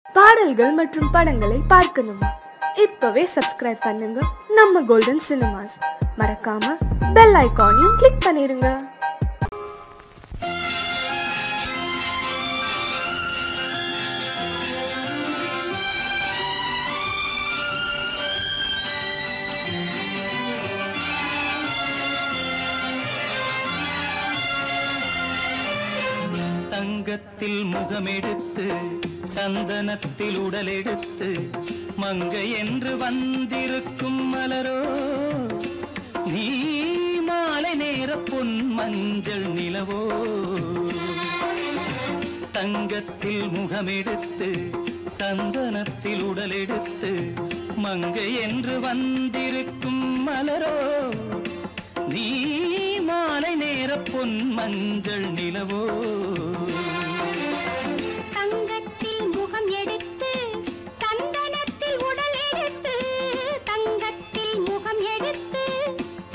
பாடல்கள் மற்றும் படங்களை பார்க்கணுமா? இப்பவே சப்ஸ்கிரைப் பண்ணுங்க நம்ம கோல்டன் சினிமாஸ். மறக்காம பெல் ஐகானையும் கிளிக் பண்ணிருங்க. தங்கத்தில் முகமெடுத்து சந்தனத்தில் உடலெடுத்து மங்கை என்று வந்திருக்கும் மலரோ, நீ மாலை நேர பொன் மஞ்சள் நிலவோ. தங்கத்தில் முகமெடுத்து சந்தனத்தில் உடலெடுத்து மங்கை என்று வந்திருக்கும் மலரோ, நீ மாலை நேர பொன் மஞ்சள் நிலவோ. தங்கத்தில் முகம் எடுத்து சந்தனத்தில் உடல் எடுத்து, தங்கத்தில் முகம் எடுத்து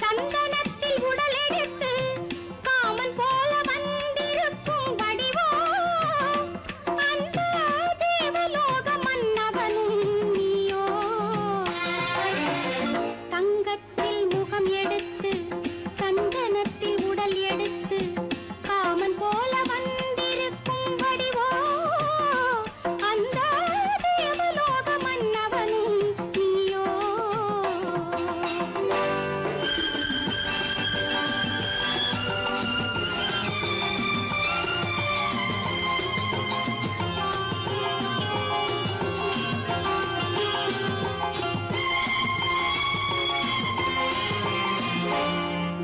சந்தனத்தில் உடல் எடுத்து காமன் போல வந்திருக்கும் வடிவோ, அந்த தேவலோக மன்னவனும் நீயோ. தங்கத்தில் முகம் எடுத்து சந்தனத்தில் உடல் எடுத்து காமன் போல வந்திருக்கும் வடிவோ, அந்த தேவலோக மன்னவனும் நீயோ.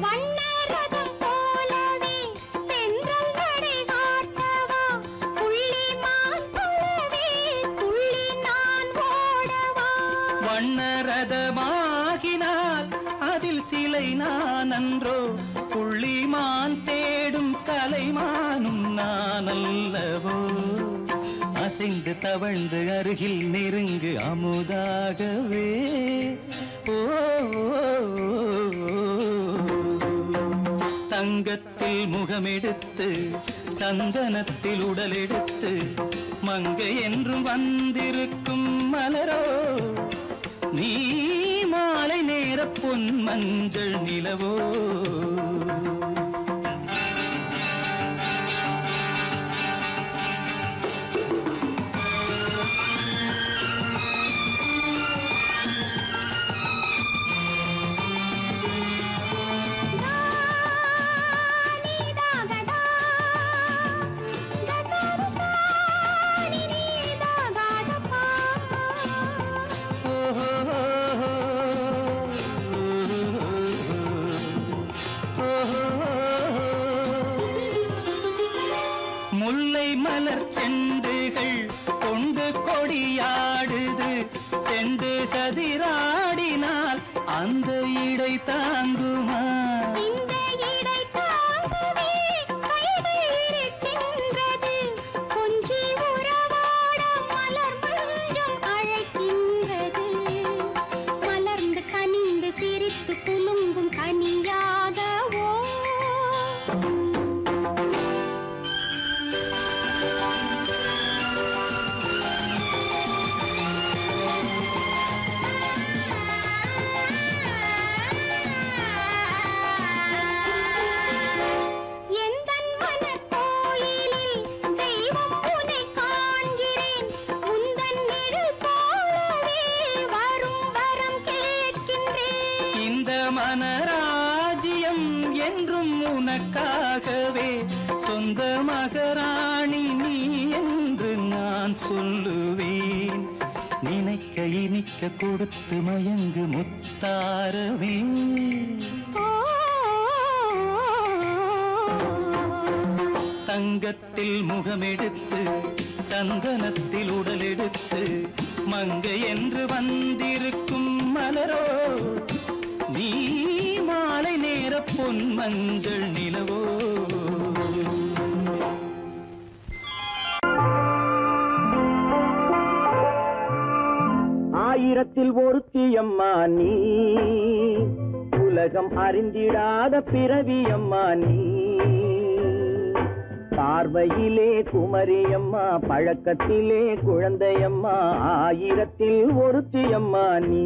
வண்ணரதம் போலவே தென்றல் நடை காட்டவா, புள்ளிமான் போலவே துள்ளி நான் ஓடவா. வண்ணரதமாகினால் அதில் சிலை நான் அன்றோ, புள்ளிமான் தேடும் கலைமானும் நான் அல்லவோ. அசைந்து தவழ்ந்து அருகில் நெருங்கு அமுதாகவே. ஓ, தங்கத்தில் முகமெடுத்து சந்தனத்தில் உடலெடுத்து மங்கை என்றும் வந்திருக்கும் மலரோ, நீ மாலை நேர பொன் மஞ்சள் நிலவோ. முல்லை மலர் செண்டுகள் கொண்டு கொடியாடுது, செண்டு சதிராடினால் அந்த இடை தாங்குமா? இந்த இடை தாங்கவே கைகள் இருக்கின்றது, கொஞ்சி உறவாட மலர் மஞ்சம் அழைக்கின்றது. மலர்ந்து கனிந்து சிரித்து குலுங்கும் கனியாகவோ. எந்தன் மனக்கோயிலில் தெய்வம் உன்னை காண்கிறேன், உந்தன் நிழல் போலவே வரும் வரம் கேட்கின்றேன். இந்த மனராஜ்யம் என்றும் உனக்காகவே, சொந்த மகராணி நீ என்று நான் சொல்லுவேன். நினைக்க இனிக்க கொடுத்து மயங்கு முத்தாரவே. தங்கத்தில் முகமெடுத்து சந்தனத்தில் உடலெடுத்து மங்கை என்று வந்திருக்கும் மலரோ, நீ மாலை நேர பொன் மஞ்சள் நிலவோ. ஆயிரத்தில் ஒருத்தியம்மா நீ, உலகம் அறிந்திடாத பிறவியம்மா நீ. பார்வையிலே குமரியம்மா, பழக்கத்திலே குழந்தையம்மா, ஆயிரத்தில் ஒருத்தியம்மா நீ.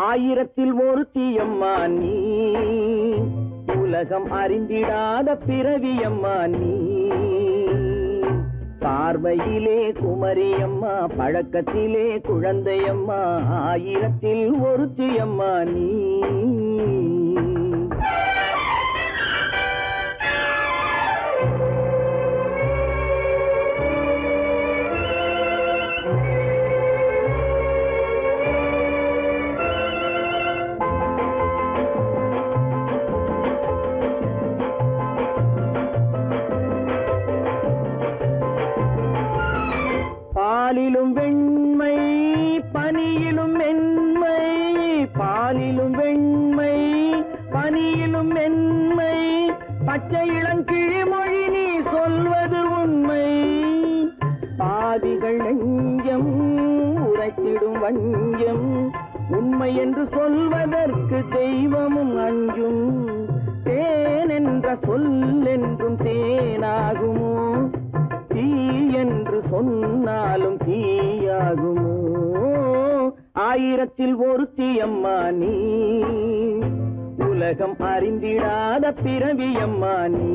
ஆயிரத்தில் ஒருத்தியம்மா நீ, உலகம் அறிந்திடாத பிறவியம்மா நீ. பார்வையிலே குமரியம்மா, பழக்கத்திலே குழந்தையம்மா, ஆயிரத்தில் ஒருத்தியம்மா நீ. பாலிலும் வெண்மை பனியிலும் மென்மை, பாலிலும் வெண்மை பனியிலும் மென்மை, பச்சை இளங்கிழிமொழி நீ சொல்வது உண்மை. பாதிகள் நெஞ்சம் உரைத்திடும் வஞ்சம், உண்மை என்று சொல்வதற்கு தெய்வமும் அஞ்சும். தேன் என்ற சொல் என்றும் தேனாகுமோ, தீ என்று சொன்னாலும் தீயாகுமோ. ஆயிரத்தில் ஒருத்தியம்மா நீ, உலகம் அறிந்திடாத பிறவியம்மா நீ.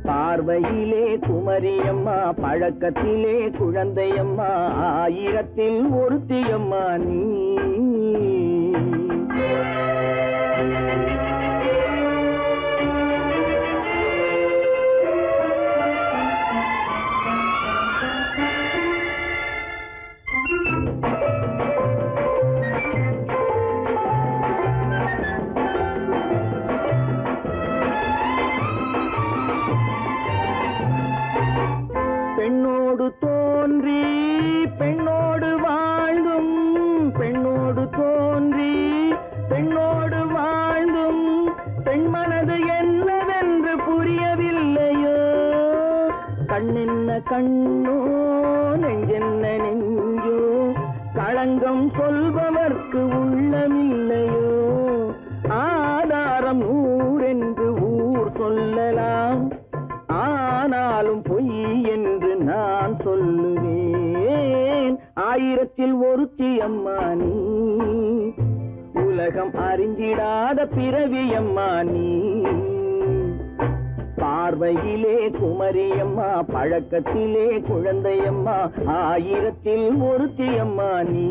பார்வையிலே குமரியம்மா, பழக்கத்திலே குழந்தையம்மா, ஆயிரத்தில் ஒருத்தியம்மா நீ. பெண்ணோடு தோன்றி பெண்ணோடு வாழ்ந்தும், பெண்ணோடு தோன்றி பெண்ணோடு வாழ்ந்தும், பெண் மனது என்னவென்று புரியவில்லையோ. கண்ணென்ன கண்ணோ, நெஞ்சென்ன நெஞ்சோ, களங்கம் சொல்பவர்க்கு உள்ளமில்லையோ. ஆதாரம் நூறென்று ஊர் சொல்லலாம், ஆனாலும் பொய் என்று நான் சொல்லுவேன். ஆயிரத்தில் ஒருத்தியம்மா நீ, உலகம் அறிந்திடாத பிறவியம்மா நீ. பார்வையிலே குமரியம்மா, பழக்கத்திலே குழந்தையம்மா, ஆயிரத்தில் ஒருத்தியம்மா நீ.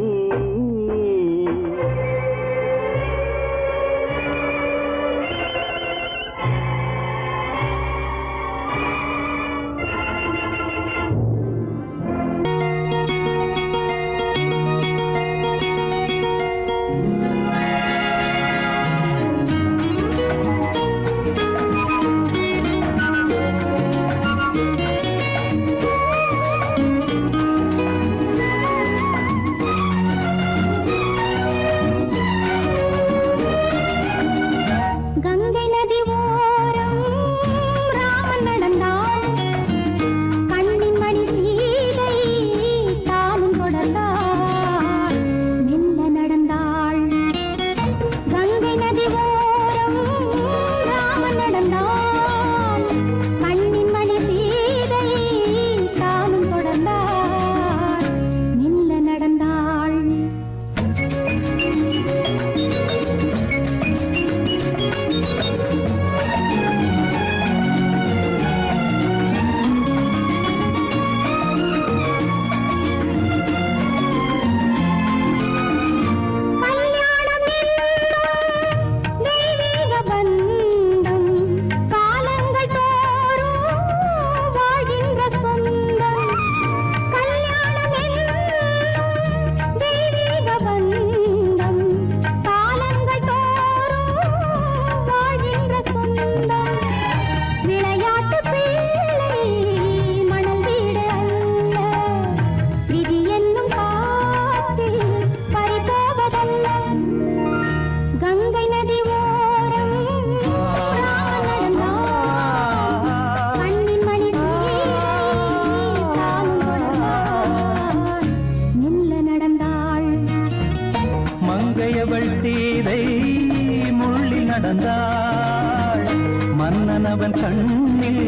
மன்னனவன் கண்ணில்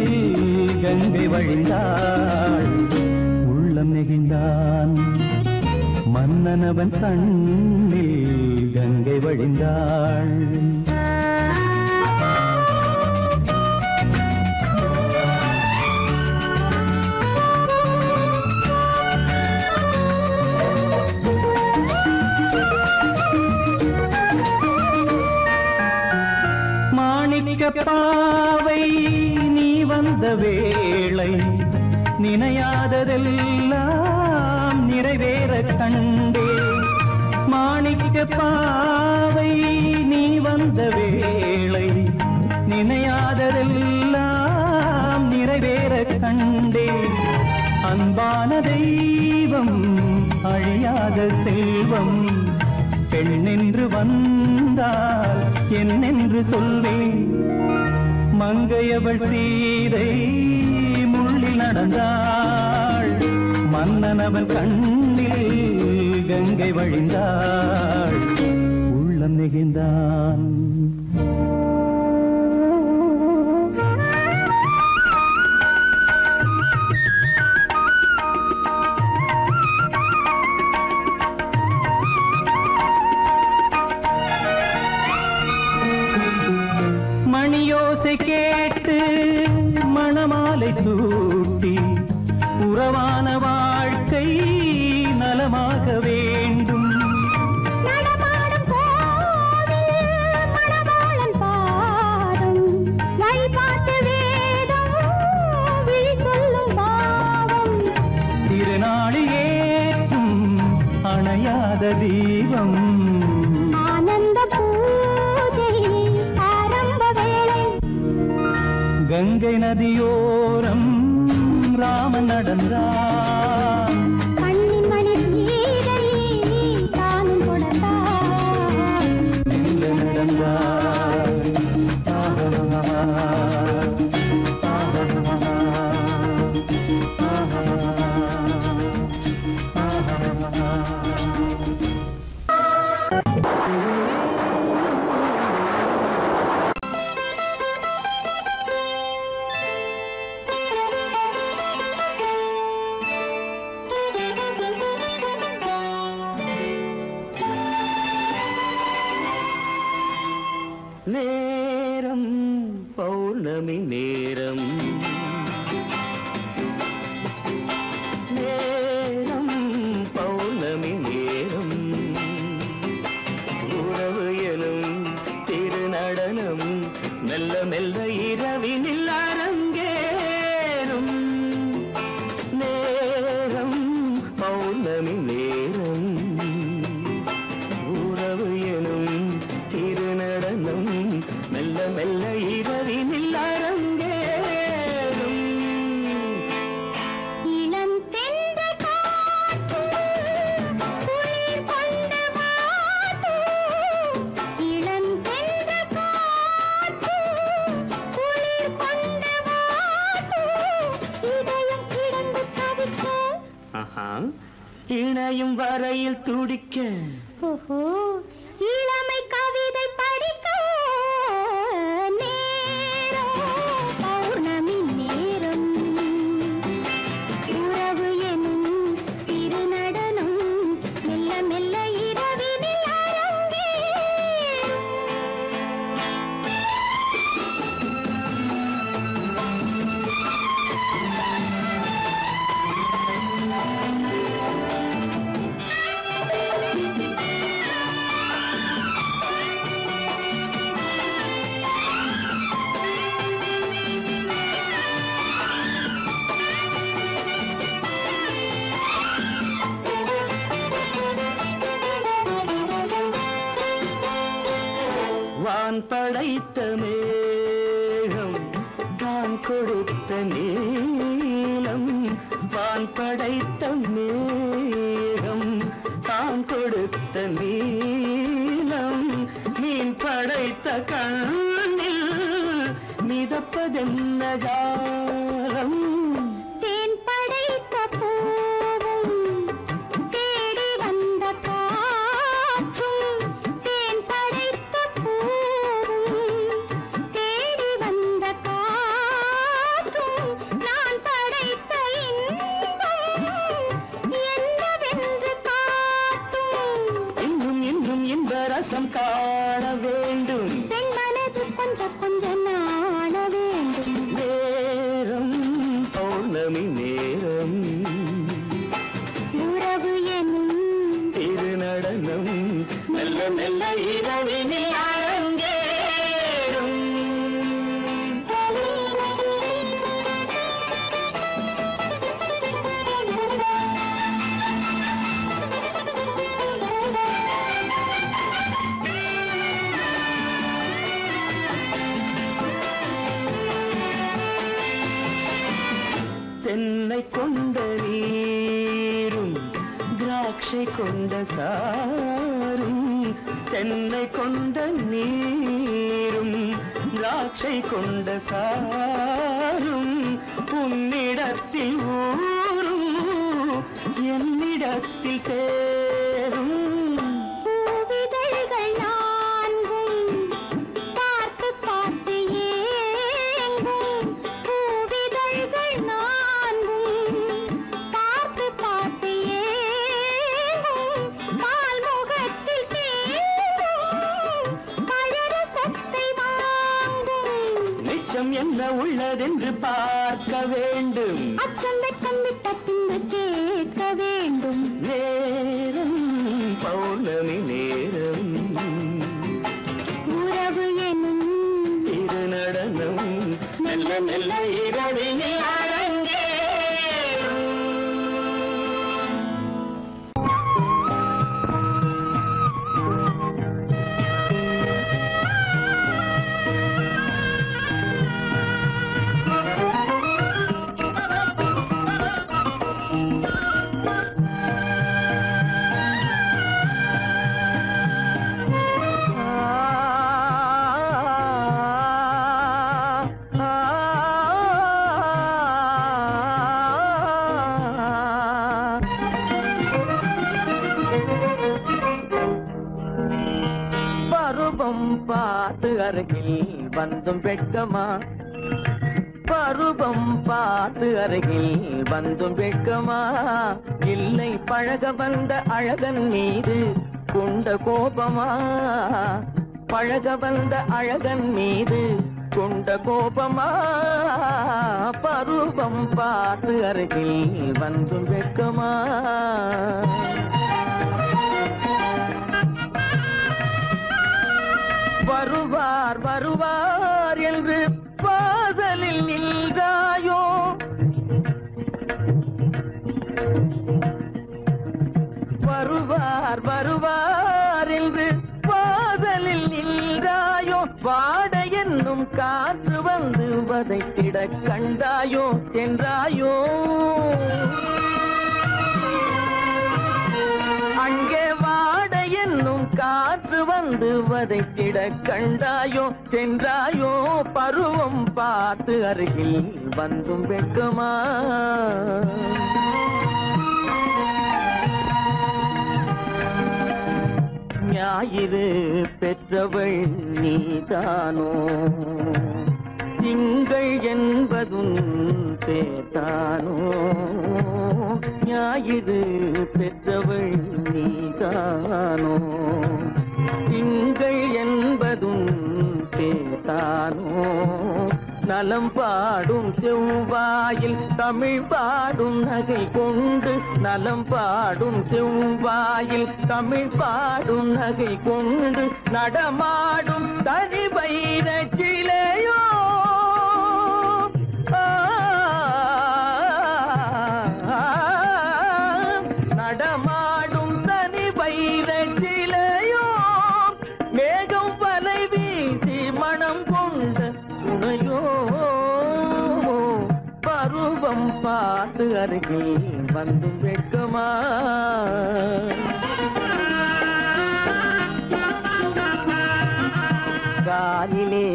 கங்கை வழிந்தாள் உள்ளம் நெகிழ்ந்தான் மன்னனவன் கண்ணில் கங்கை வழிந்தாள் பாவை நீ வந்த வேளை நினையாததெல்லாம் நிறைவேற கண்டே மாணிக்க பாவை நீ வந்த வேளை நினையாததெல்லாம் நிறைவேற கண்டே அன்பான தெய்வம் அழியாத செல்வம் பெண்ணென்று வந்தால் என்னென்று சொல்வேன் மங்கையவள் சீதை முள்ளில் நடந்தாள் மன்னனவன் கண்ணில் கங்கை வழிந்தாள் உள்ளம் நெகிழ்ந்தான் மணியோசை கேட்டு மணமாலை சூட்டி உறவான வாழ்க்கை நலமாக வேண்டும் நடமாடும் கோவில் மணவாளன் பாதம் வழிபாட்டு வேதம் விழி சொல்லும் பாவம் திருநாளில் ஏற்றும் அணையாத தீபம் ஆனந்த பூஜை ஆரம்ப வேளை கங்கை நதியோரம் ராமன் நடந்தார் கண்ணின் மணி சீதை தானும் கொடுத்தார் எங்க நடந்தார் நேரம் பௌர்ணமி நேரம் நேரம் பௌர்ணமி நேரம் உறவு எனும் திருநடனம் மெல்ல மெல்ல இரவினில் அரங்கேறும் நேரம் பௌர்ணமி நேரம் உறவு எனும் திருநடனம் மெல்ல மெல்ல இரவினில் அரங்கேறும் இளம் தென்றல் காற்று குளிர் கொண்டு வாட்டும் இளம் தென்றல் காற்று குளிர் கொண்டு வாட்டும் இதயம் கிடந்து தவிக்க இணையும் வரையில் துடிக்க ஓஹோ இளமை கவிதை படிக்க நேரம் பௌர்ணமி நேரம் உறவு எனும் திருநடனம் மெல்ல மெல்ல இரவினில் அரங்கேறும் வான் படைத்த மேகம் தான் கொடுத்த நீலம் வான் படைத்த மேகம் தான் கொடுத்த நீலம் மீன் படைத்த கண்ணில் மிதப்பதென்ன ஜாலம் தேன் படைத்த பூவும் தேடி வந்த காற்றும் தேன் படைத்த பூவும் தேடி வந்த காற்றும் கொஞ்ச நாண வேண்டும். நேரம் பௌர்ணமி நேரம் உறவு எனும் திருநடனம் மெல்ல மெல்ல இரவினில் அரங்கேறும். தென்னை கொண்ட நீரும் திராட்சை கொண்ட சாரும், தென்னை கொண்ட நீரும் திராட்சை கொண்ட சாரும் உன்னிடத்தில் ஊரும் என்னிடத்தில் சேரும். பூவிதழ்கள் நான்கும் பார்த்து பார்த்து ஏங்கும். பூவிதழ்கள் நான்கும் பார்த்து பார்த்து ஏங்கும். பால்முகத்தில் தேங்கும் பழரசத்தை வாங்கும். நிச்சம் என்ன உள்ளதென்று பார்க்க வேண்டும். அச்சம் வெட்கம் விட்ட பின்பு கேட்க வேண்டும். நேரம் பௌர்ணமி நேரம் உறவு எனும் திருநடனம் மெல்ல மெல்ல இரவினில் அரங்கேறும். பருவம் பார்த்து அருகில் வந்தும் வெட்கமா, பருவம் பார்த்து அருகில் வந்தும் வெட்கமா, இல்லை பழக வந்த அழகன் மீது கொண்ட கோபமா, பழக வந்த அழகன் மீது கொண்ட கோபமா, பருவம் பார்த்து அருகில் வந்தும் வெட்கமா. வருவார் வருவார் என்று வாசலில் நின்றாயோ, வருவார் வருவார் என்று வாசலில் நின்றாயோ, வாட என்னும் காற்று வந்து வதைத்திட கண்டாயோ சென்றாயோ, அங்கே வாட என்னும் காற்று வந்து வதைத்திட கண்டாயோ சென்றாயோ, பருவம் பார்த்து அருகில் வந்தும் வெட்கமா. ஞாயிறு பெற்றவள் நீதானோ, திங்கள் என்பதும் பேத்தானோ, ஞாயிறு பெற்றவள் நீதானோ, திங்கள் என்பதும் பேத்தானோ, நலம் பாடும் செவ்வாயில் தமிழ் பாடும் நகை கொண்டு, நலம் பாடும் செவ்வாயில் தமிழ் பாடும் நகை கொண்டு, நடமாடும் தனி வைர சிலையோ, நடமாடும் தனி வைர சிலையோ, மேகம் வலை வீசி மனம் கொண்ட துணையோ, பருவம் பார்த்து அருகில் வந்தும் வெட்கமா. காலிலே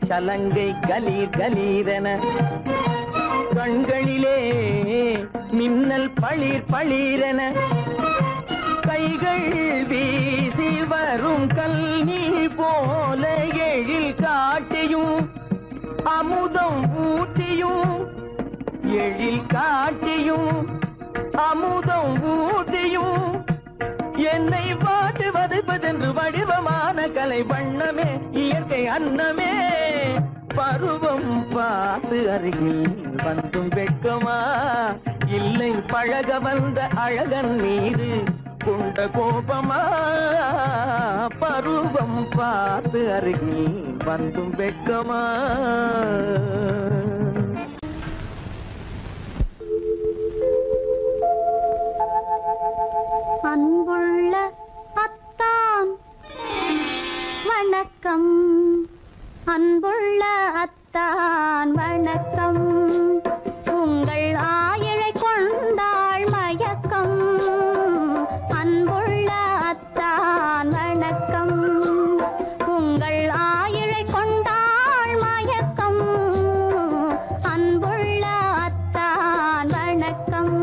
சலங்கை கலீர் கலீரென, கண்களிலே மின்னல் பளிர் பளிரென, கைகள் வீசி வரும் கல்வி போல எழில் காட்டியும் அமுதம் ஊட்டியும், எழில் காட்டியும் அமுதம் ஊட்டியும், என்னை பாட்டு வதைப்பதென்று வடிவமான கலை வண்ணமே இயற்கை அன்னமே பருவம் பார்த்து அருகில் வந்தும் வெட்கமா இல்லை பழக வந்த அழகன் மீது கொண்ட கோபமா பருவம் பார்த்து அருகில் வந்தும் வெட்கமா அன்புள்ள அத்தான் வணக்கம் அன்புள்ள அத்தான் வணக்கம் உங்கள் ஆயிழை கொண்டாள் மயக்கம் அன்புள்ள அத்தான் வணக்கம் உங்கள் ஆயிழை கொண்டாள் மயக்கம் அன்புள்ள அத்தான் வணக்கம்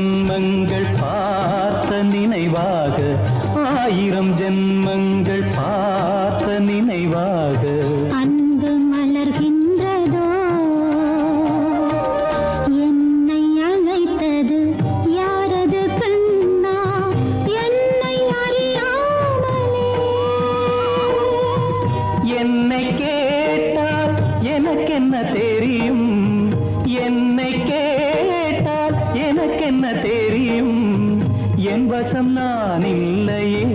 ஜென்மங்கள் பார்த்த நினைவாக, 1000 ஜென்மங்கள் பார்த்த நினைவாக அன்பு மலர்கின்றதோ, என்னை அழைத்தது யாரது கண்ணா, என்னை அறியாமலே. என்னை கேட்டால் எனக்கென்ன தெரியும், என்னை கேட்டால் எனக்கென்ன தெரியும், என் வசம் நான் இல்லையே.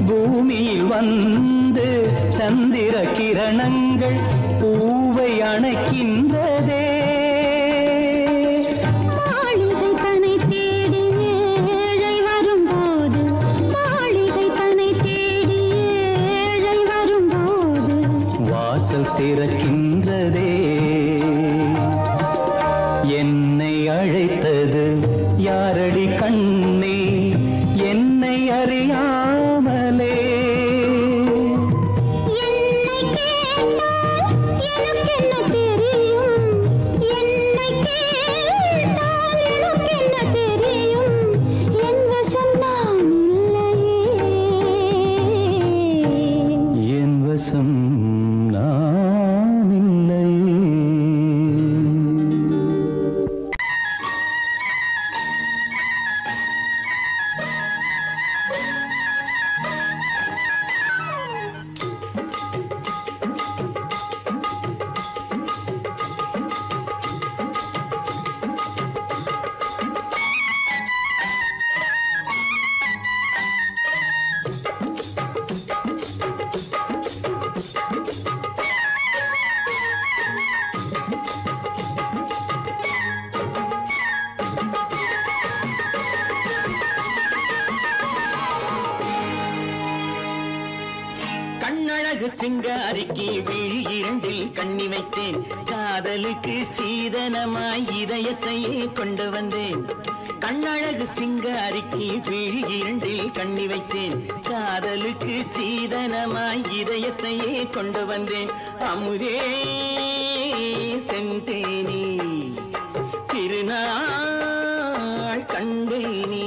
பூமியில் வந்து சந்திர கிரணங்கள் பூவை அணைக்கின்றதே. மாளிகை தன்னை தேடி ஏழை வரும்போது, மாளிகை தன்னை தேடி ஏழை வரும்போது வாசல் திறக்கின்றதே. என்னை அழைத்தது யாரடி கண்ணே, என்னை அறியாமலே. என்னை கேட்டால் எனக்கென்ன தெரியும், என்னை கேட்டால் எனக்கென்ன தெரியும், என் வசம் நான் இல்லையே. என் வசம் நான் இல்லையே. கண்ணழகு சிங்காரிக்கு விழி இரண்டில் கண்ணி வைத்தேன், காதலுக்கு சீதனமாய் இதயத்தையே கொண்டு வந்தேன். கண்ணழகு சிங்காரிக்கு விழி இரண்டில் கண்ணி வைத்தேன், காதலுக்கு சீதனமாய் இதயத்தையே கொண்டு வந்தேன். அமுதே செந்தேனே திருநாள் கண்டேனே.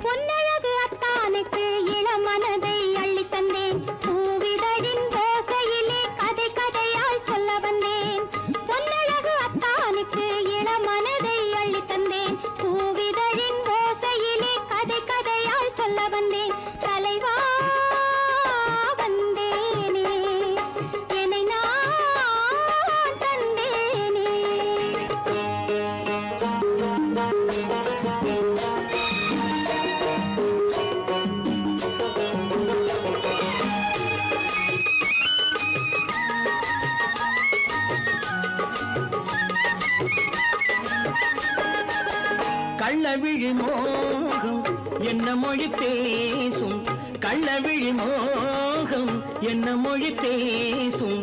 பொன்னழகு அத்தானுக்கு இளமனதை அள்ளி தந்தேன், பூவிதழின் ஓசையிலே கதை கதையாய் சொல்ல வந்தேன். பொன்னழகு அத்தானுக்கு இளமனதை அள்ளி தந்தேன், பூவிதழின் ஓசையிலே கதை கதையாய் சொல்ல வந்தேன். தலைவா வந்தேனே, என்னை நான் தந்தேனே. கள்ளவிழி மோகம் என்ன மொழி பேசும், கள்ளவிழி மோகம் என்ன மொழி பேசும்,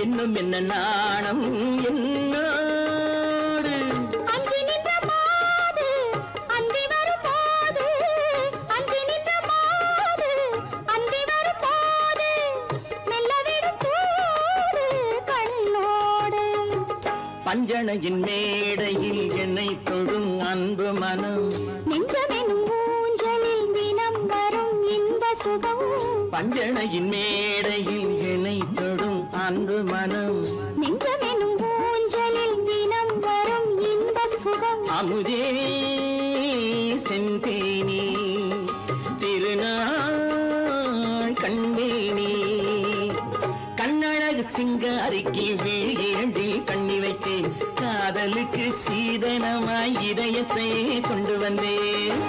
இன்னும் என்ன நாணம் என்னோடு. அஞ்சி நின்ற மாது அந்தி வரும்போது, அஞ்சி நின்ற மாது அந்தி வரும்போது, மெல்ல விடும் தூது கண்ணோடு. பஞ்சணையின் மேடையில் என்னை தொடும் அன்பு மனம், நெஞ்சமெனும் ஊஞ்சலில் தினம் வரும் இன்ப சுகம். பஞ்சணையின் மேடையில் என்னை தொடும் அன்பு மனம், நெஞ்சமெனும் ஊஞ்சலில் தினம் வரும் இன்ப சுகம். அமுதே செந்தேனே திருநாள் கண்டேனே. கண்ணழகு சிங்காரிக்கு விழி இரண்டில் கண்ணி வைத்தேன், காதலுக்கு சீதனமாய் இதயத்தை கொண்டு வந்தேன்.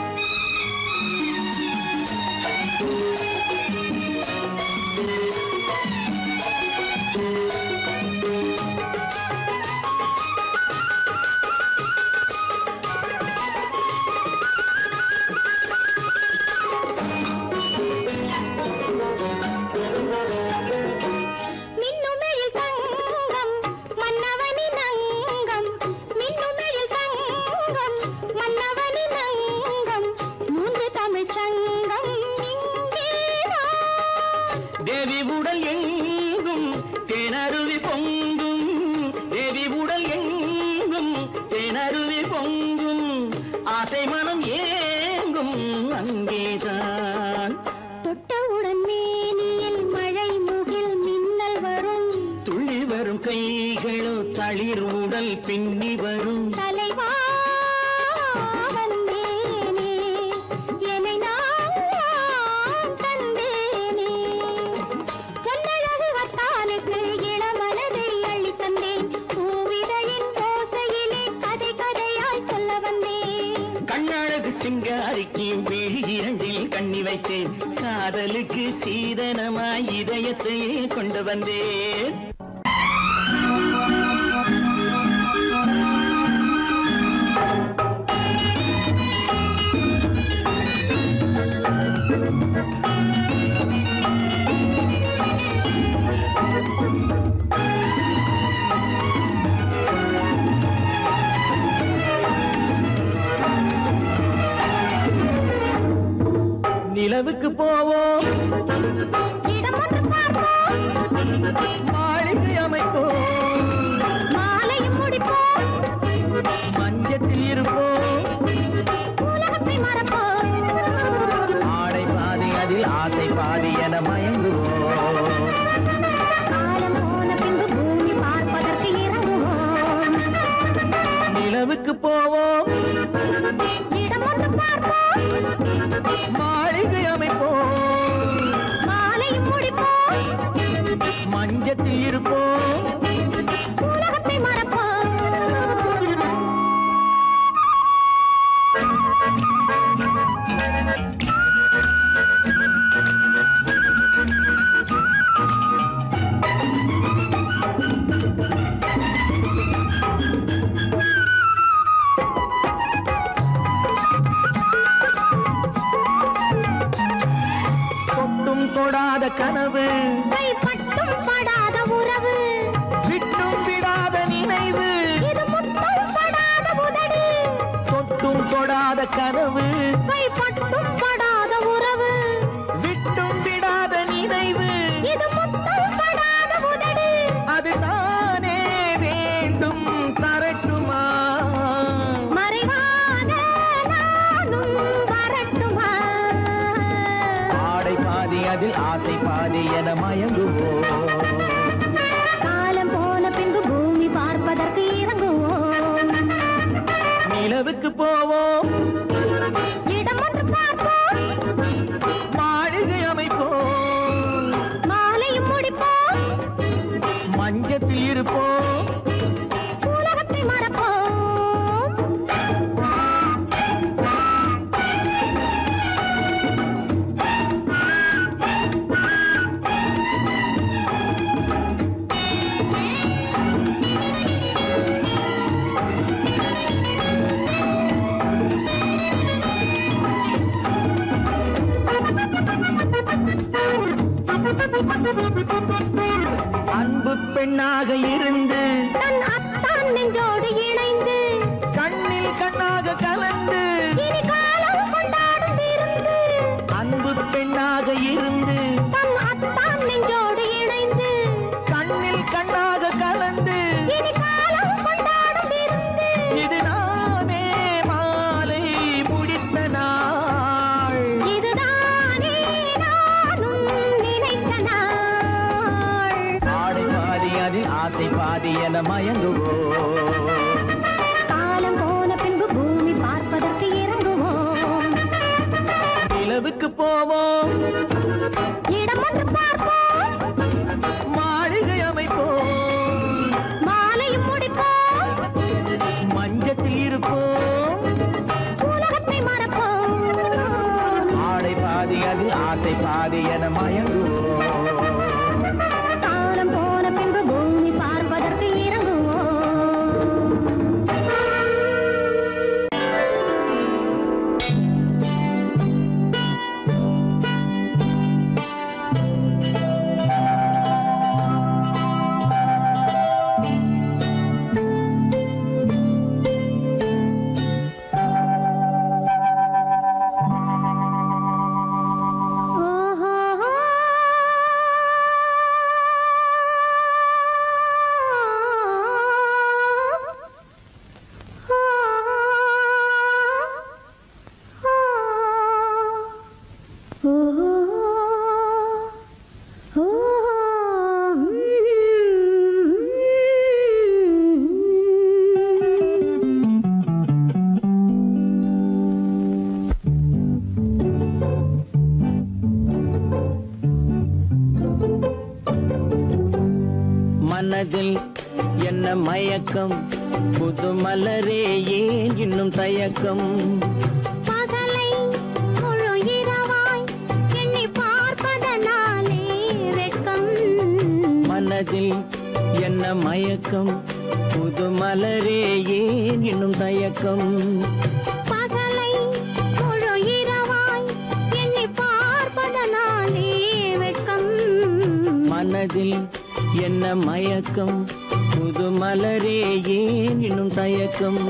தேவி உடல் எங்கும் தேனருவி பொங்கும், தேவி உடல் எங்கும் தேனருவி பொங்கும், ஆசை மனம் ஏங்கும் அங்கேதான். தொட்டவுடன் மேனியில் மழை முகில் மின்னல் வரும், துள்ளி வரும் கைகளோ தளிர் உடல் பின்னி வரும். தலைவா சிங்காரிக்கு விழி இரண்டில் கண்ணி வைத்தேன், காதலுக்கு சீதனமாய் இதயத்தை கொண்டு வந்தேன். நிலவுக்கு போவோம், மாளிகை அமைப்போம், மாலையும் முடிப்போம், மஞ்சத்தில் இருப்போம், உலகத்தை மறப்போம், ஆடை பாதி அதில் ஆசை பாதி என மயங்குவோம். காலம் போன பின்பு பூமி பார்ப்பதற்கு இறங்குவோம். நிலவுக்கு போவோம், இடம் ஒன்று பார்ப்போம், மாளிகை அமைப்போம், மாலையும் முடிப்போம், மஞ்சத்தில் இருப்போம், உலகத்தை மறப்போம். தொடாத கனவு, கைப்பட்டும் படாத உறவு, விட்டும் விடாத நினைவு, இது முத்தம் படாத உதடு, தொட்டும் தொடாத கனவு, கைப்பட்டும் படாத உறவு, விட்டும் விடாத நினைவு, இது முத்தம் படாத உதடு, அது தானே வேண்டும் தரட்டுமா, மறைவான நானும் வரட்டுமா, ஆடை பாதி அதில் ஆசை பாதி என மயங்குவோம். காலம் போன பின்பு பூமி பார்ப்பதற்கு இறங்குவோம். நிலவுக்கு போவோம், இடம் ஒன்று பார்ப்போம், மாளிகை அமைப்போம், மாலையும் முடிப்போம், மஞ்சத்தில் இருப்போம், உலகத்தை மறப்போம். அன்பு பெண்ணாக இருந்து தன் அத்தான் நெஞ்சோடு இணைந்து கண்ணில் கண்ணாக கலந்து இனி காலம் கொண்டாடும் விருந்து, அன்பு பெண்ணாக இருந்து தன் அத்தான் நெஞ்சோடு இணைந்து கண்ணில் கண்ணாக கலந்து இனி காலம் கொண்டாடும் விருந்து, இது நானே மாலை முடித்த நாள், இதுதானே நானும் நினைத்த நாள். ஆடை பாதி அதில் ஆசை பாதி என மயங்குவோம். காலம் போன பின்பு பூமி பார்ப்பதற்கு இறங்குவோம். நிலவுக்கு போவோம், இடம் ஒன்று பார்ப்போம், மாளிகை அமைப்போம், மாலையும் முடிப்போம், பாதி என மயங்குவோம். காலம் போன பின்பு பூமி பார்ப்பதற்கு இறங்குவோம். மனதில் என்ன மயக்கம், புது மலரே ஏன் இன்னும் தயக்கம்? பகலை முழு இரவாய் எண்ணி பார்ப்பதனாலே வெட்கம். மனதில் என்ன மயக்கம், புது மலரே ஏன் இன்னும் தயக்கம்? பகலை முழு இரவாய் எண்ணி பார்ப்பதனாலே வெட்கம். மனதில் என்ன மயக்கம், புது மலரே ஏன் இன்னும் தயக்கம்?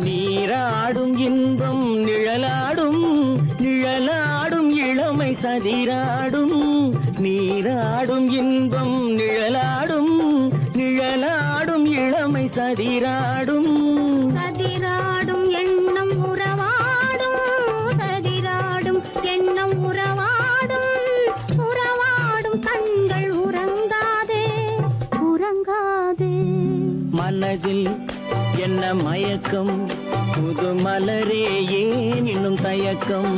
நீராடும் இன்பம் நிழலாடும், நிழலாடும் இளமை சதிராடும். நீராடும் இன்பம் நிழலாடும், நிழலாடும் இளமை சதிராடும். சதிராடும் எண்ணம் உறவாடும், சதிராடும் எண்ணம் உறவாடும். உறவாடும் கண்கள் உறங்காதே, உறங்காதே. மனதில் என்ன மயக்கம், புது மலரே ஏன் இன்னும் தயக்கம்?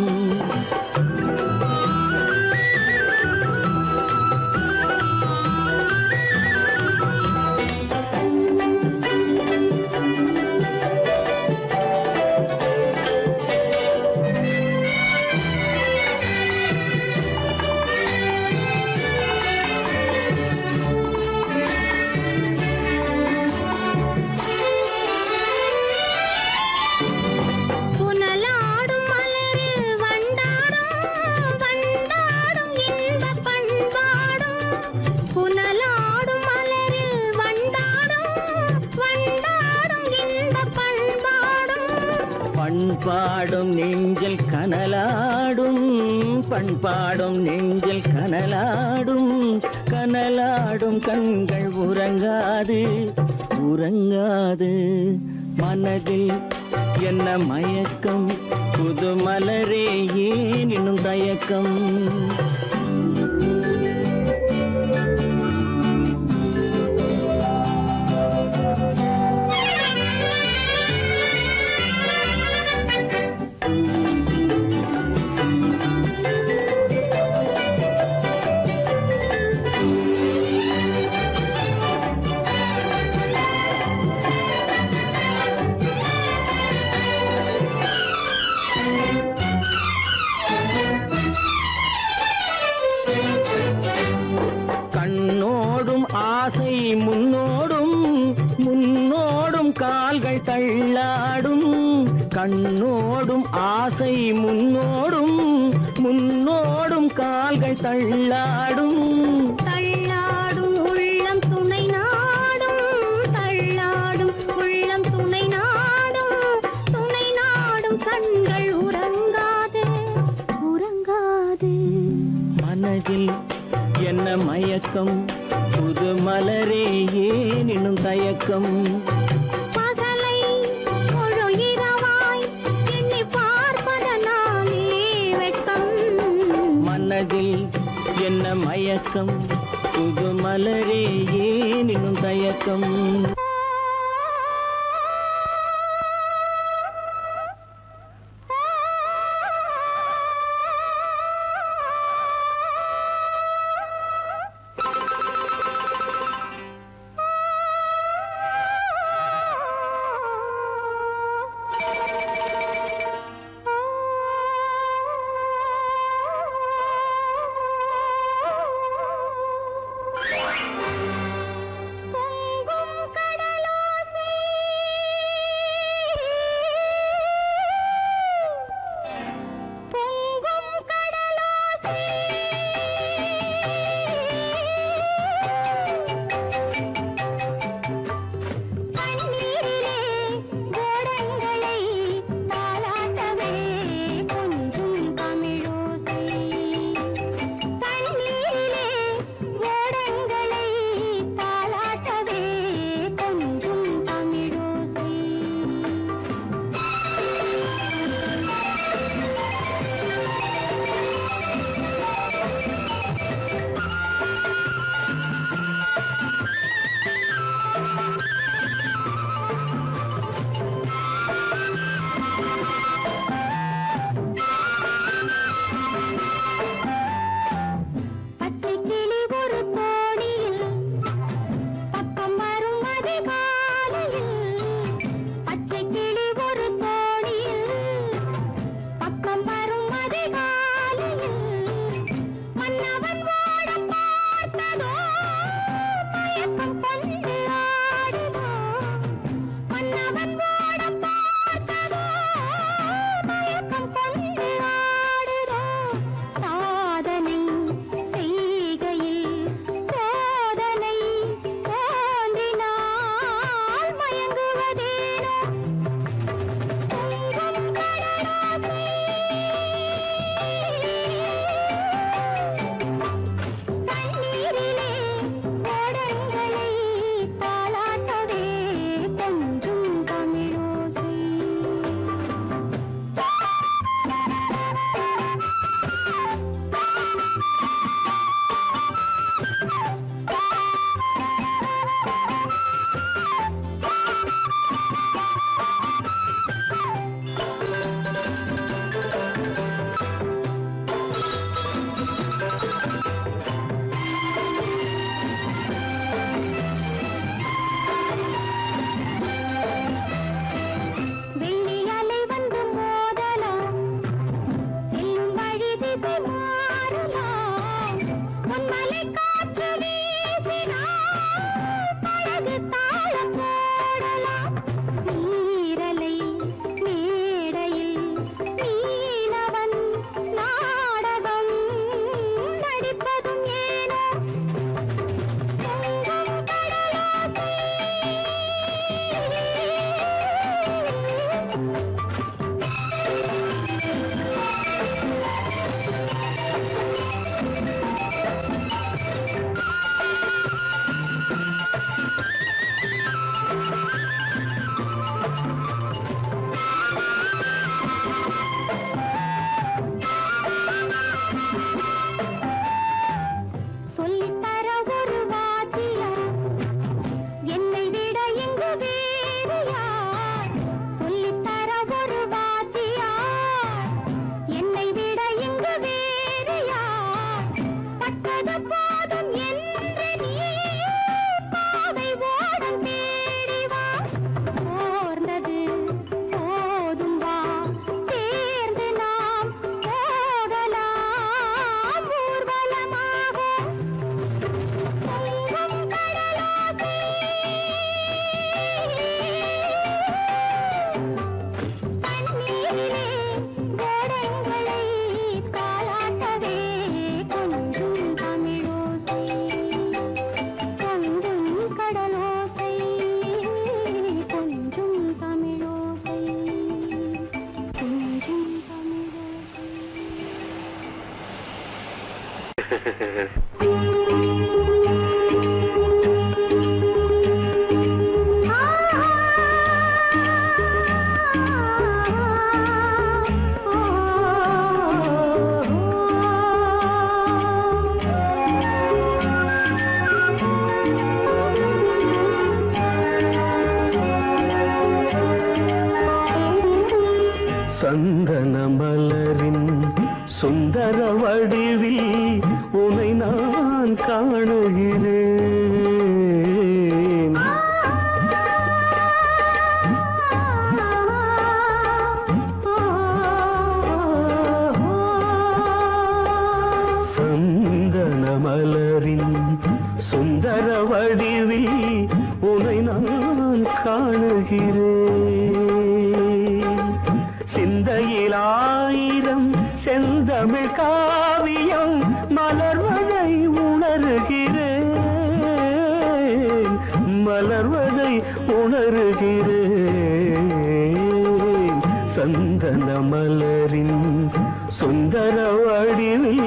புனலாடும் மலரில் வண்டாடும், வண்டாடும் இன்பப் பண்பாடும். புனலாடும் மலரில் வண்டாடும், வண்டாடும் இன்பப் பண்பாடும். பண்பாடும் நெஞ்சில் கனலாடும், பண்பாடும் நெஞ்சில் கனலாடும். கனலாடும் கண்கள் உறங்காது, உறங்காது. மனதில் என்ன மயக்கம், புது மலரே ஏன் இன்னும் தயக்கம்? கண்ணோடும் ஆசை முன்னோடும், முன்னோடும் கால்கள் தள்ளாடும். கண்ணோடும் ஆசை முன்னோடும், முன்னோடும் கால்கள் தள்ளாடும். தள்ளாடும் உள்ளம் துணை நாடும், தள்ளாடும் உள்ளம் துணை நாடும். துணை நாடும் கண்கள் உறங்காதே, உறங்காதே. மனதில் என்ன மயக்கம், புது மலரே ஏன் இன்னும் தயக்கம்? பகலை முழு இரவாய் எண்ணி பார்ப்பதனாலே வெட்கம். மயக்கம் புது மலரே ஏன் இன்னும் தயக்கம் சந்தன மலரின் சுந்தர வடிவில் உனை நான் காணுகிறேன். சந்தன மலரின் சுந்தர வடிவில் உனை நான் காணுகிறேன். சிந்தையில் ஆயிரம் செந்தமிழ் காவியம் மலர்வதை உணர்கிறேன், மலர்வதை உணர்கிறேன். சந்தன மலரின் சுந்தர வடிவில்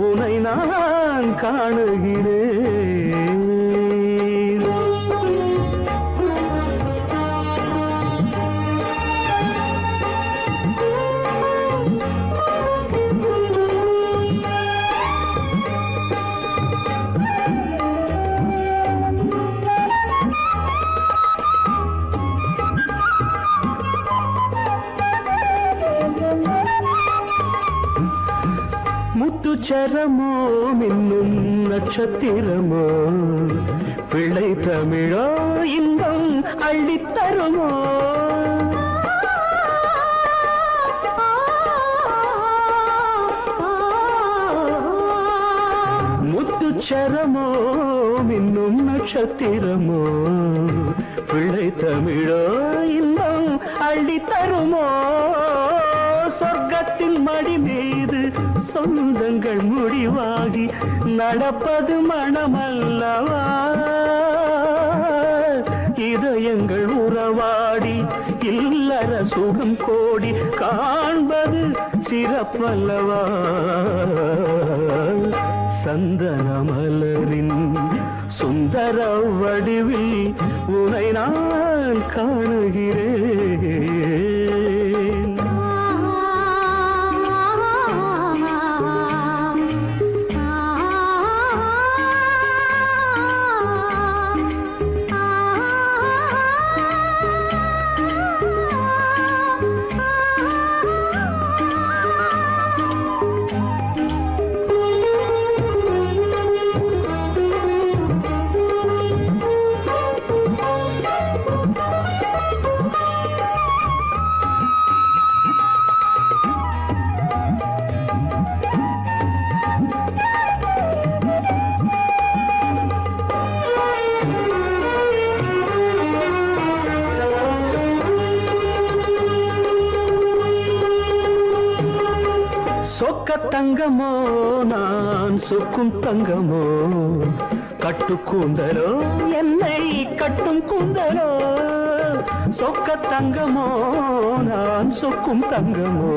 உனை நான் காணுகிறேன். முத்துச்சரமோ மின்னும் நட்சத்திரமோ பிள்ளை தமிழோ இன்பம் அள்ளித்தருமோ. முத்துச்சரமோ மின்னும் நட்சத்திரமோ பிள்ளை தமிழோ இன்பம் அள்ளித்தருமோ. சொர்க்கத்தின் மடி மீது சொந்தங்கள் முடிவாகி நடப்பது மனமல்லவா. இதயங்கள் உறவாடி இல்லற சுகம் கோடி காண்பது சிறப்பல்லவா. சந்தன மலரின் சுந்தர வடிவில் உனை நான் காணுகிறேன். சொக்க தங்கமோ நான் சொக்கும் தங்கமோ கட்டு கூந்தலோ என்னை கட்டும் கூந்தலோ. சொக்க தங்கமோ நான் சொக்கும் தங்கமோ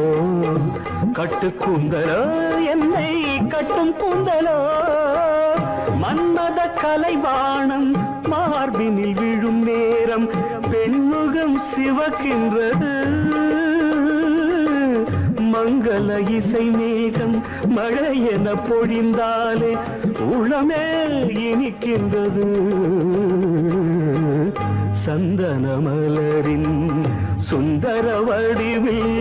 கட்டு கூந்தலோ என்னை கட்டும் கூந்தலோ. மன்மத கலைவாணம் மார்பினில் விழும் நேரம் பெண்முகம் சிவக்கின்றது. மங்கள இசை மேகம் மழை என பொழிந்தாலே உளமே இனிக்கின்றது. சந்தன மலரின் சுந்தர வடிவில்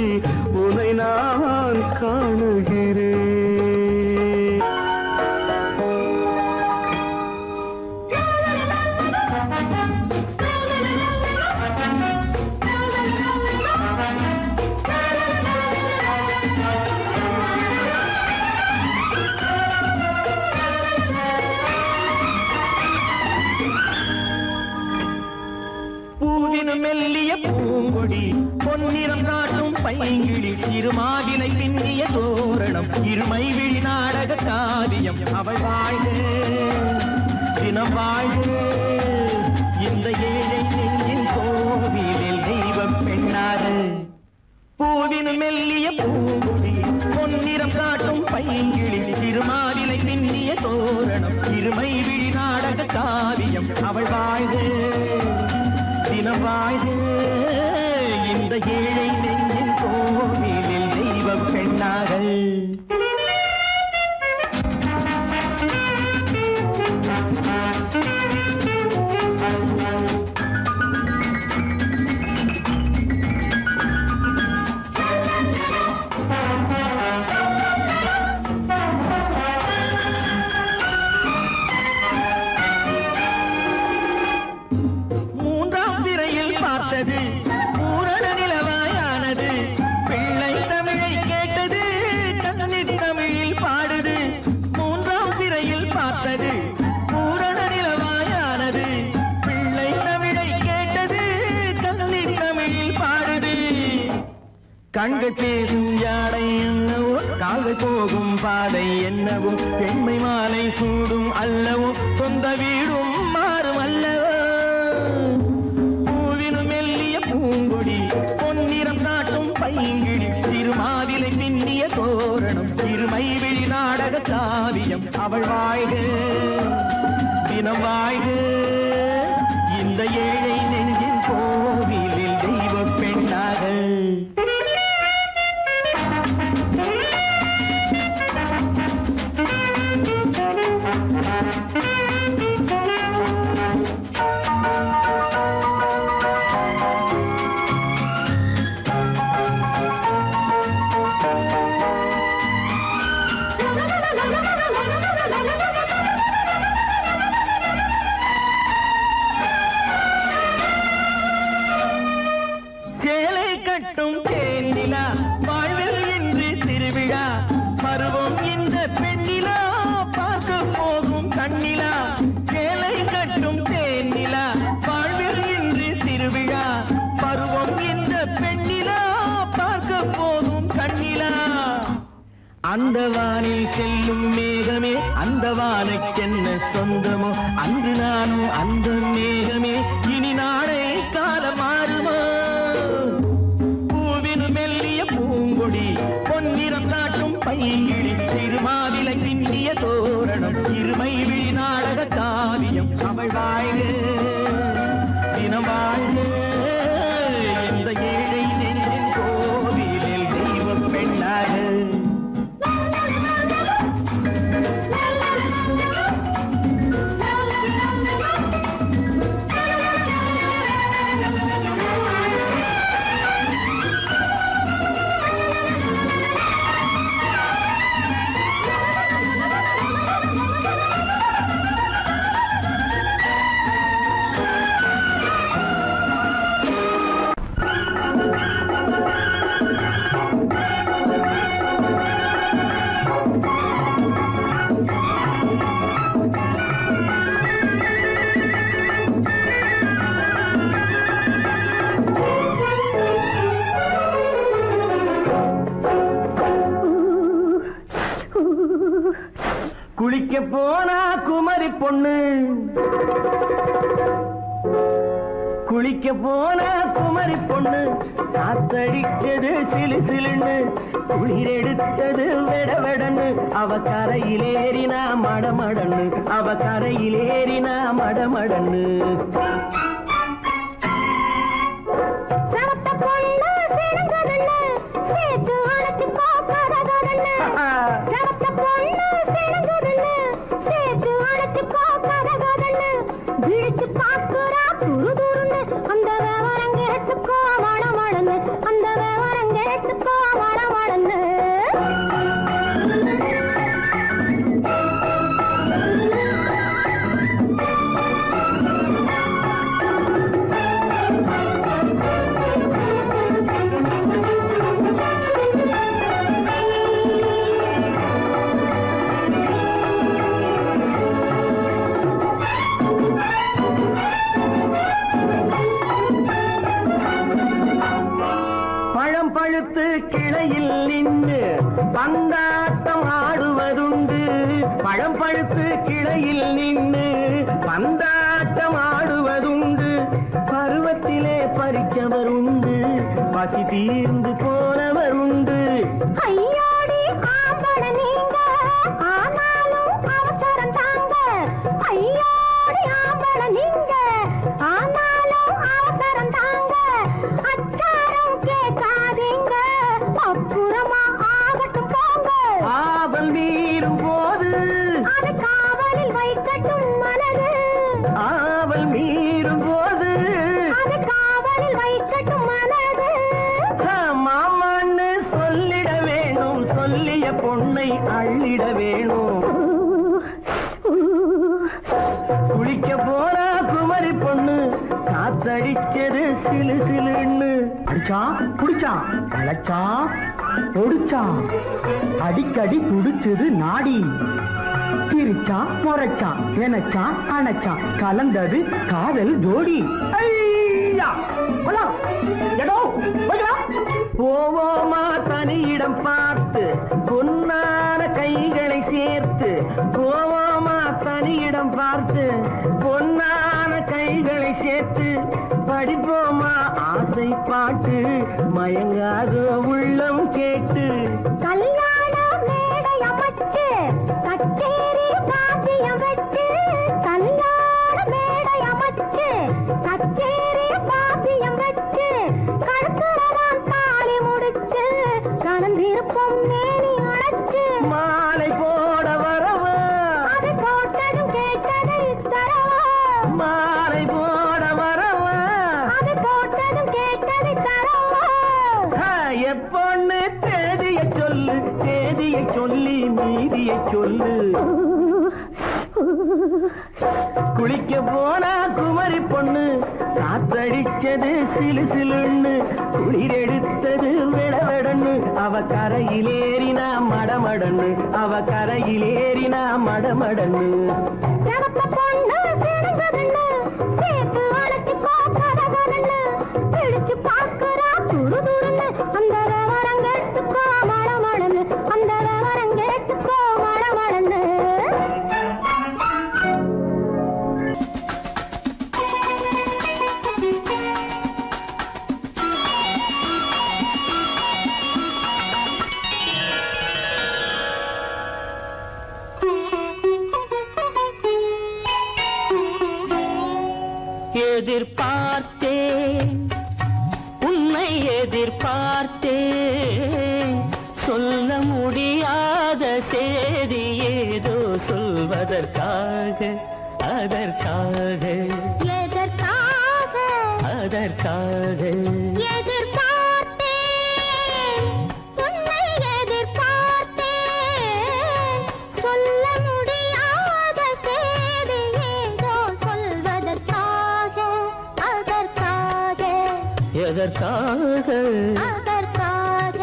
உனை நான் காணுகிறேன். மெல்லிய பூங்கொடி பொன்னிறம் காட்டும் பைங்கிழி சிறுமாவினை பின்னிய தோரணம் இருமை விழி நாடக காவியம் அவள் வாழ்க தினம் வாழ்க இந்த ஏழை நெஞ்சின் கோவிலில் தெய்வ பெண்ணாக. பூவின் மெல்லிய பூங்கொடி பொன்னிறம் காட்டும் பைங்கிழி சிறுமாவினை பின்னிய தோரணம் இருமை விழி நாடக காவியம் அவள் வாழ்க தினம் வாழ்க இந்த ஏழை நெஞ்சின் கோவிலில் தெய்வ பெண்ணாக. பார்த்தது பூரண நிலவாயானது. பிள்ளை தமிழை கேட்டது கண்ணீர் தமிழில் பாடுது. மூன்றாம் பிறையில் பார்த்தது பூரண நிலவாயானது. பிள்ளை தமிழை கேட்டது கண்ணீர் தமிழில் பாடுது. கண்கள் பேசும் யானை என்னவோ, கால்கள் போகும் பாதை என்னவோ, பெண்மை மாலை சூடும் அல்லவோ, சொந்த வீடும் மாறும் அல்லவோ. பூவினும் மெல்லிய பூங்கொடி, பொன்னிறம் காட்டும் பைங்கிடி, திருமாவிலை பின்னிய தோரணம், திருமை விழி நாடக காவியம். அவள் வாழ்க தினம் வாழ்க, இந்த ஏழை நெஞ்சின் கோவிலில் தெய்வ பெண்ணாக. சேலை கட்டும் தேனிலா வாழ்வில் இன்று திருவிழா, பருவம் இந்த பெண்ணிலா பார்க்க போகும் கண்ணிலா. சேலை கட்டும் தேனிலா வாழ்வில் இன்று திருவிழா, பருவம் இந்த பெண்ணிலா பார்க்க போகும் கண்ணிலா. அந்த வானில் செல்லும் மேகமே, அந்த வானுக்கென்ன சொந்தமோ, அன்று நானும் அந்த மேகமே, இனி நாளை காலம் மாறுமோ. பூவினு மெல்லிய பூங்கொடி, பொன்னிறம் காட்டும் பைங்கிழி, திருமாவிலை பின்னிய தோரணம், இருமை விழி நாடக காவியம். அவள் வாழ்க தினம் வாழ்க, இந்த ஏழை நெஞ்சின் கோவிலில் தெய்வ பெண்ணாக. குளிக்க போனா குமரி பொண்ணு, குளிக்க போனா குமரி பொண்ணு, காத்தடிச்சது சிலு சிலுன்னு, குளிர் எடுத்தது வெட வெடன்னு, அவ கரையிலேறினா மடமடன்னு, அவ கரையிலேறினா மடமடன்னு. கிளையில் நின்று பந்தாட்டம் ஆடுவதுண்டு, பழம் பழுத்து கிளையில் நின்று பந்தாட்டம் ஆடுவதுண்டு, பருவத்திலே பறிச்சவர் உண்டு, பசி தீர்ந்து போனவர் உண்டு. ஐயோடி ஆம்பள நீங்க, ஆனாலும் அவசரம் தாங்க. ஐயோடி ஆம்பள நீங்க, ஆனாலும் அவசரம் தாங்க. அச்சாரம் கேட்காதீங்க, அப்புறமா ஆகட்டும் போங்க. ஆவல் மீறும் போது அது காவலில் வைக்கட்டும் மனது, ஆவல் மீறும் போது அது காவலில் வைக்கட்டும் மனது. மாமா சிலு சிலுன்னு அடிச்சான் புடிச்சான் அழைச்சான் ஒடிச்சான் அடிக்கடி துடிச்சது நாடி சிரிச்சான் முறைச்சான் நினைச்சான் அணைச்சான் கலந்தது காதல் ஜோடி போவோமா தனியிடம் பார்த்து பொன்னான கைகளை சேர்த்து போவோமா தனியிடம் பார்த்து பொன்னான கைகளை சேர்த்து படிப்போமா ஆசை பாட்டு மயங்காத உள்ளம் கேட்டு கல்யாண மேடை அமைச்சு கச்சேரி காப்பியம் வச்சு கல்யாண மேடை அமைச்சு கச்சேரி காப்பியம் வச்சு கழுத்துறவான் தாலி முடிச்சு கலந்திருப்போம் மேனி அடைச்சு மாலை போட வரவா அது போட்டதும் கேட்டதை தரவா மாலை போட வரவா அது போட்டதும் கேட்டதை தரவா எப்பொண்ணு தேதியை சொல்லு தேதியை சொல்லி மீதியை சொல்லு குளிக்க போனா குமரி பொண்ணு காத்தடிச்சது சிலு சிலுன்னு குளிர் எடுத்தது விடவெடன்னு அவ கரையிலேறினா மடமடன்னு அவ கரையிலேறினா மடமடன்னு சிவத்த பொண்ணு சிறந்ததுன்னு சேர்த்து அழைச்சிக்கோ கதகதன்னு பிடிச்சு பார்க்கறா துரு துருன்னு அந்த விவரம் கேட்டுக்கோ மடமடன்னு அந்த விவரம் கேட்டுக்கோ மடமடன்னு எதிர்பார்த்தேன் உன்னை எதிர்பார்த்தேன் சொல்ல முடியாத செய்தி ஏதோ சொல்வதற்காக அதற்காக எதற்காக அதற்காக எதிர்பார்த்தேன் உன்னை எதிர்பார்த்தேன் சொல்ல முடியாத செய்தி ஏதோ சொல்வதற்காக அதற்காக எதற்காக அதற்காக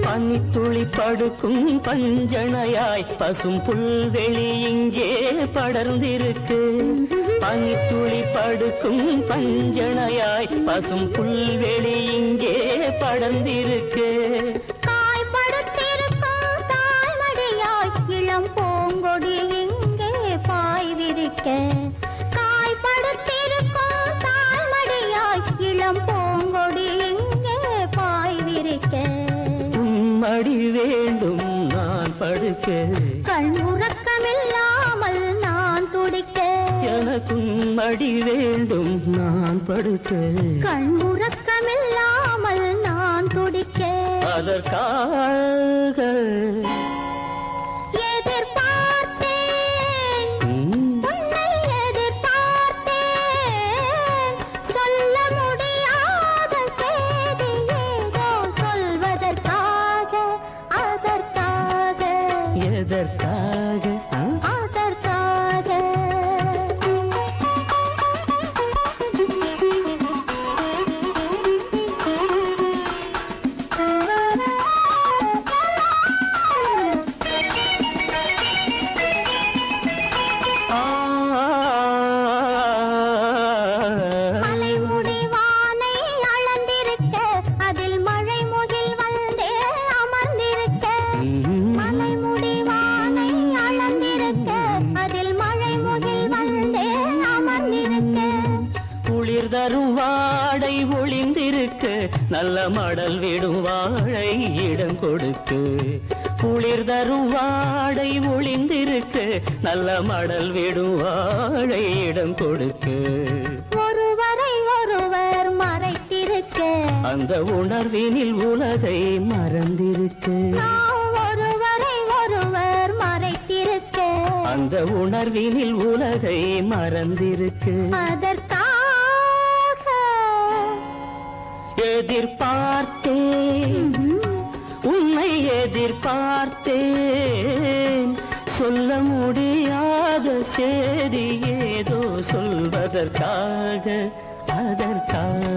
பனித்துளி படுக்கும் பஞ்சணையாய் பசும் புல்வெளி இங்கே படர்ந்திருக்கு பனித்துளி படுக்கும் பஞ்சணையாய் பசும் புல்வெளி இங்கே படர்ந்திருக்கு காய்படுத்திருக்கும் தாய்மடியாய் இளம் பூங்கொடி இங்கே பாய் விரிக்க காய்படுத்திருக்கும் தாய்மடியாய் இளம் பூங்கொடி இங்கே பாய் விரிக்க மடி வேண்டும் நான் படுக்க கண் உறக்கமில்லாமல் நான் துடிக்க எனக்கும் மடி வேண்டும் நான் படுக்க கண் உறக்கமில்லாமல் நான் துடிக்க அதற்காக எதிர்பார்த்தேன் உன்னை எதிர்பார்த்தேன் சொல்ல முடியாத செய்தி ஏதோ சொல்வதற்காக அதற்காக எதற்காக அதற்காக மலைமுடி வானை அளந்திருக்க அதில் மழை முகில் வந்தே அமர்ந்திருக்க மலைமுடி வானை அளந்திருக்க அதில் மழை முகில் வந்தே அமர்ந்திருக்க குளிர் தரும் வாடை ஒளிந்திருக்கு நல்ல மடல் விடும் வாழை இடம் கொடுக்கு குளிர் தரும் வாடை ஒளிந்திருக்கு நல்ல மடல் விடும் வாழை இடம் கொடுக்கு ஒருவரை ஒருவர் மறைத்திருக்க அந்த உணர்வினில் உலகை மறந்திருக்க ஒருவரை ஒருவர் மறைத்திருக்க அந்த உணர்வினில் உலகை மறந்திருக்கு அதற்காக எதிர்பார்த்தேன் உன்னை எதிர்பார்த்தேன் சொல்ல முடியாத செய்தி ஏதோ சொல்வதற்காக அதற்காக